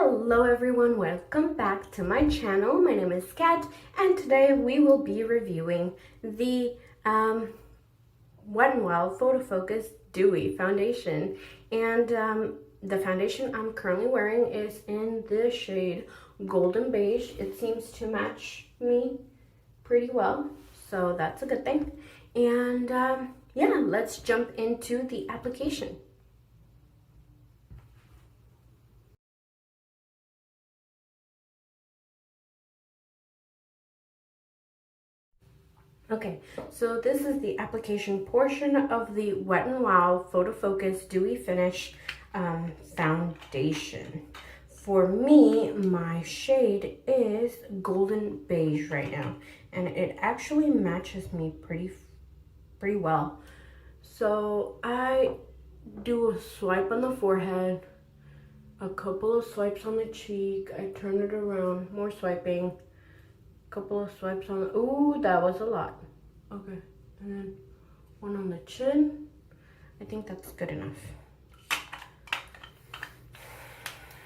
Hello everyone, welcome back to my channel. My name is Kat and today we will be reviewing the Wet n Wild Photo Focus Dewy foundation. And the foundation I'm currently wearing is in the shade Golden Beige. It seems to match me pretty well, so that's a good thing. And yeah, let's jump into the application. Okay, so this is the application portion of the Wet n Wild Photo Focus Dewy Finish foundation. For me, my shade is Golden Beige right now, and it actually matches me pretty well. So I do a swipe on the forehead, a couple of swipes on the cheek, I turn it around, more swiping, couple of swipes on, ooh, that was a lot. Okay, and then one on the chin. I think that's good enough.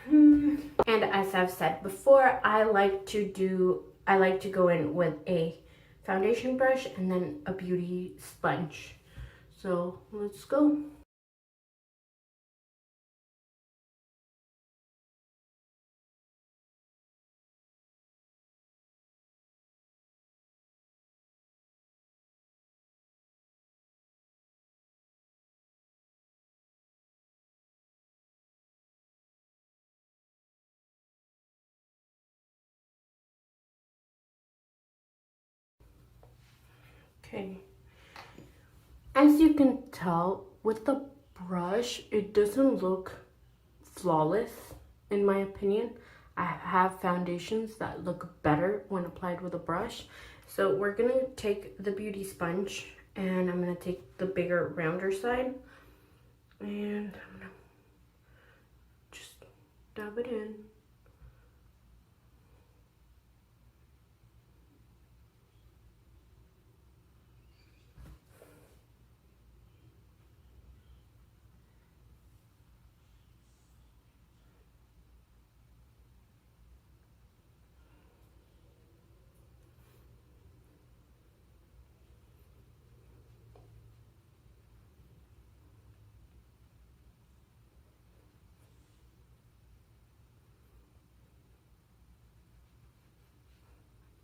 And as I've said before, I like to go in with a foundation brush and then a beauty sponge. So let's go. Okay, as you can tell with the brush, it doesn't look flawless in my opinion. I have foundations that look better when applied with a brush. So we're gonna take the beauty sponge and I'm gonna take the bigger rounder side and I'm gonna just dab it in.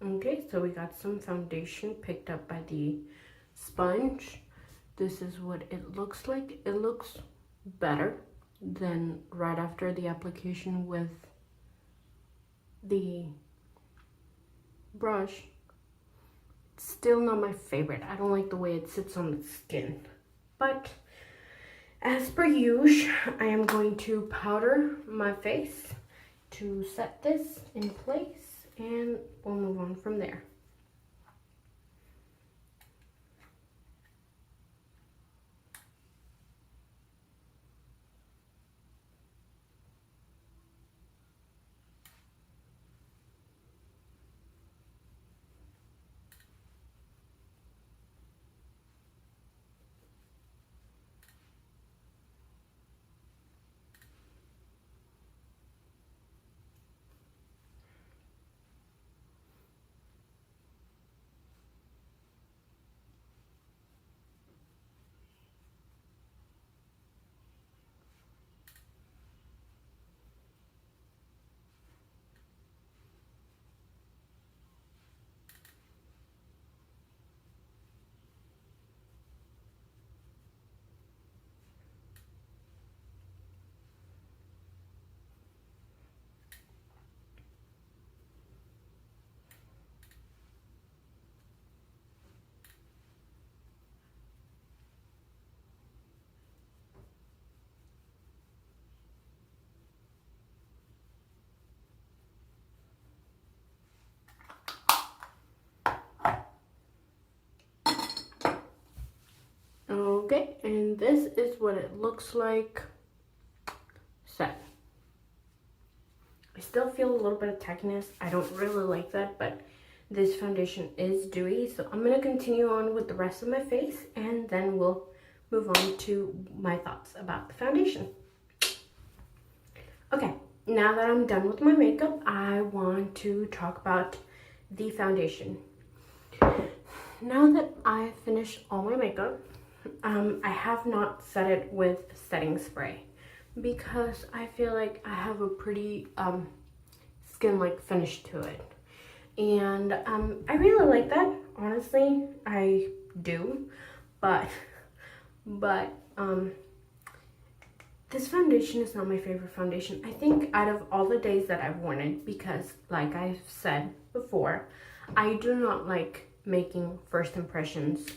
Okay, so we got some foundation picked up by the sponge. This is what it looks like. It looks better than right after the application with the brush. It's still not my favorite. I don't like the way it sits on the skin. But as per usual, I am going to powder my face to set this in place and we'll move on from there. Okay, and this is what it looks like set. I still feel a little bit of tackiness. I don't really like that, but this foundation is dewy, so I'm going to continue on with the rest of my face and then we'll move on to my thoughts about the foundation. Okay, now that I'm done with my makeup, I want to talk about the foundation. Now that I finished all my makeup, I have not set it with setting spray because I feel like I have a pretty skin-like finish to it. And I really like that, honestly, I do, but this foundation is not my favorite foundation. I think out of all the days that I've worn it, because like I've said before, I do not like making first impressions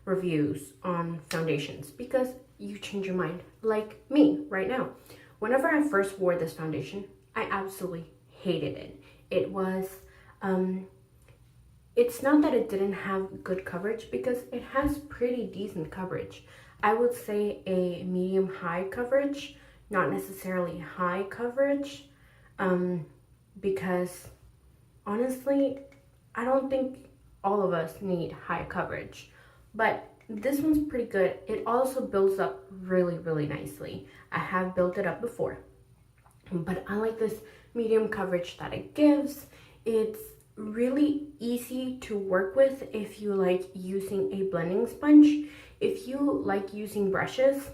reviews on foundations because you change your mind, like me right now. Whenever I first wore this foundation, I absolutely hated it. It was, it's not that it didn't have good coverage because it has pretty decent coverage. I would say a medium-high coverage, not necessarily high coverage, because honestly, I don't think all of us need high coverage, but this one's pretty good. It also builds up really, really nicely. I have built it up before, but I like this medium coverage that it gives. It's really easy to work with if you like using a blending sponge. If you like using brushes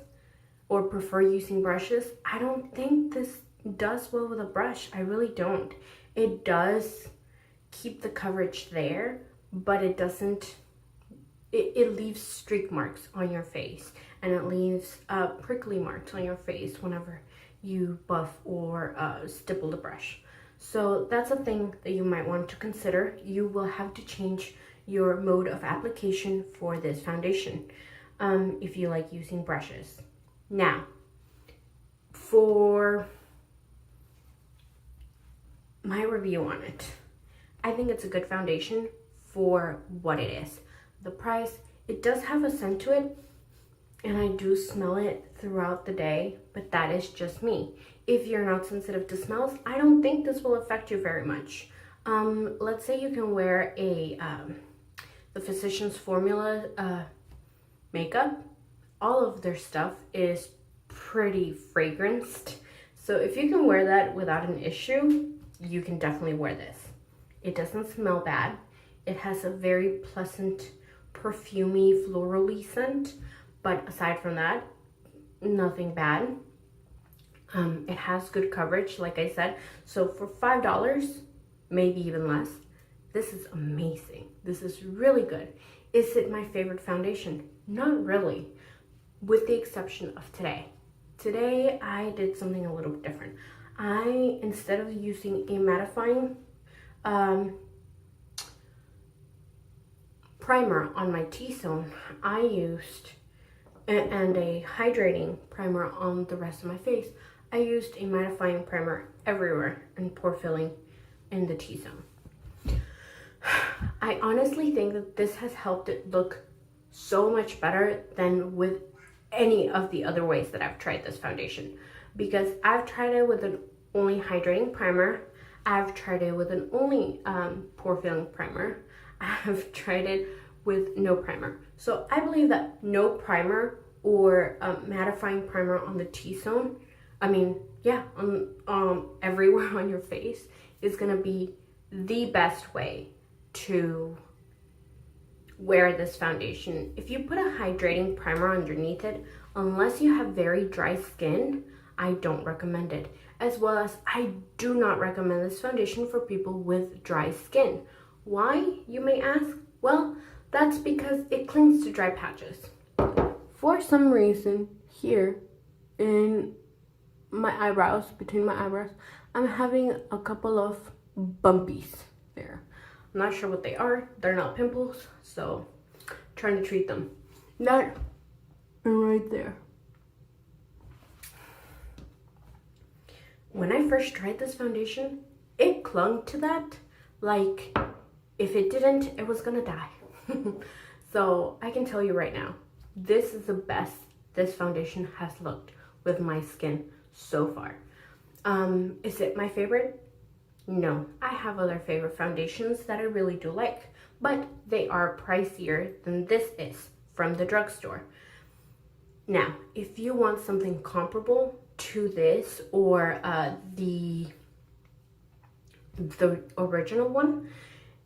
or prefer using brushes, I don't think this does well with a brush. I really don't. It does keep the coverage there, but it doesn't, it leaves streak marks on your face, and it leaves prickly marks on your face whenever you buff or stipple the brush. So that's a thing that you might want to consider. You will have to change your mode of application for this foundation if you like using brushes. Now, for my review on it, I think it's a good foundation for what it is. The price, it does have a scent to it, and I do smell it throughout the day, but that is just me. If you're not sensitive to smells, I don't think this will affect you very much. Let's say you can wear a the Physicians Formula makeup. All of their stuff is pretty fragranced. So if you can wear that without an issue, you can definitely wear this. It doesn't smell bad. It has a very pleasant, perfumey, florally scent. But aside from that, nothing bad. It has good coverage, like I said. So for $5, maybe even less, this is amazing. This is really good. Is it my favorite foundation? Not really, with the exception of today. Today, I did something a little bit different. Instead of using a mattifying primer on my T-zone, I used, and a hydrating primer on the rest of my face, I used a mattifying primer everywhere and pore filling in the T-zone. I honestly think that this has helped it look so much better than with any of the other ways that I've tried this foundation, because I've tried it with an only hydrating primer, I've tried it with an only pore filling primer, I've tried it with no primer. So I believe that no primer or mattifying primer on the T-zone, everywhere on your face, is gonna be the best way to wear this foundation. If you put a hydrating primer underneath it, unless you have very dry skin, I don't recommend it. As well as I do not recommend this foundation for people with dry skin. Why, you may ask? Well, that's because it clings to dry patches. For some reason, here in my eyebrows, between my eyebrows, I'm having a couple of bumpies there. I'm not sure what they are. They're not pimples, so I'm trying to treat them. That right there. When I first tried this foundation, it clung to that like if it didn't, it was gonna die. So I can tell you right now, this is the best this foundation has looked with my skin so far. Is it my favorite? No, I have other favorite foundations that I really do like, but they are pricier than this is from the drugstore. Now, if you want something comparable to this or the original one,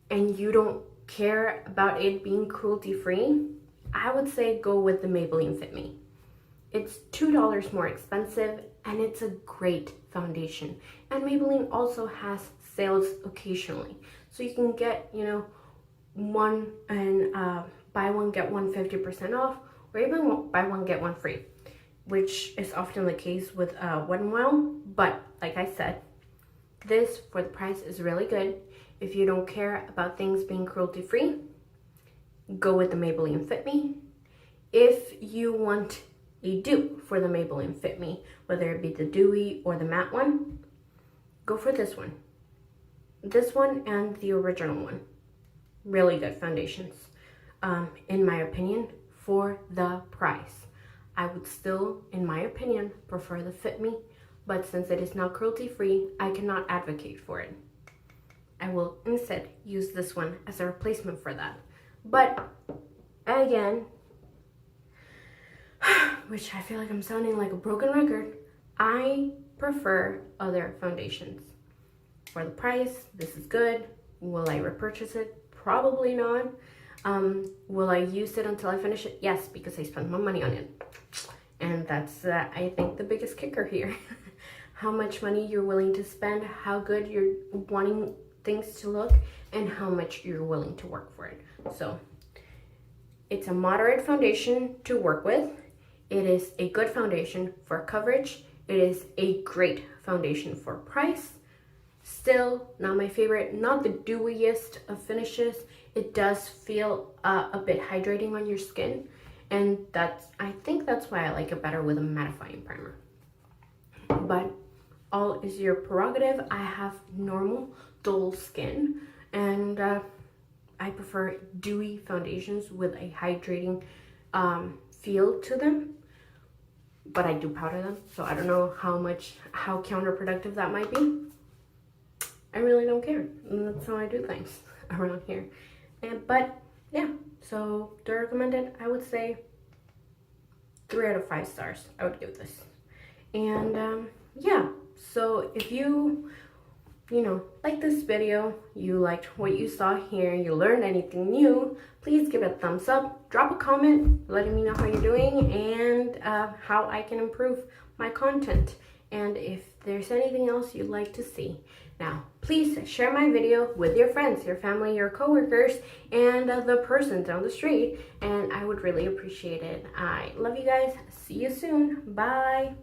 and you don't care about it being cruelty free, I would say go with the Maybelline Fit Me. It's $2 more expensive and it's a great foundation. And Maybelline also has sales occasionally, so you can get, you know, one and buy one get one 50% off, or even buy one get one free, which is often the case with Wet n Wild. But like I said, this for the price is really good. If you don't care about things being cruelty free, go with the Maybelline Fit Me. If you want a dupe for the Maybelline Fit Me, whether it be the dewy or the matte one, go for this one. This one and the original one. Really good foundations, in my opinion, for the price. I would still, in my opinion, prefer the Fit Me, but since it is not cruelty free, I cannot advocate for it. I will instead use this one as a replacement for that. But again, which I feel like I'm sounding like a broken record, I prefer other foundations. For the price, this is good. Will I repurchase it? Probably not. Will I use it until I finish it? Yes, because I spent my money on it. And that's, I think, the biggest kicker here. How much money you're willing to spend, how good you're wanting things to look, and how much you're willing to work for it. So it's a moderate foundation to work with. It is a good foundation for coverage. It is a great foundation for price. Still not my favorite, not the dewiest of finishes. It does feel a bit hydrating on your skin, and I think that's why I like it better with a mattifying primer. But all is your prerogative. I have normal dull skin, and I prefer dewy foundations with a hydrating feel to them. But I do powder them, so I don't know how counterproductive that might be. I really don't care. And that's how I do things around here. But yeah, so do I recommend it? I would say 3 out of 5 stars I would give this. And yeah, so if you like this video, you liked what you saw here, you learned anything new, please give it a thumbs up, drop a comment letting me know how you're doing and how I can improve my content, and if there's anything else you'd like to see. Now, please share my video with your friends, your family, your coworkers, and the person down the street, and I would really appreciate it. I love you guys. See you soon. Bye.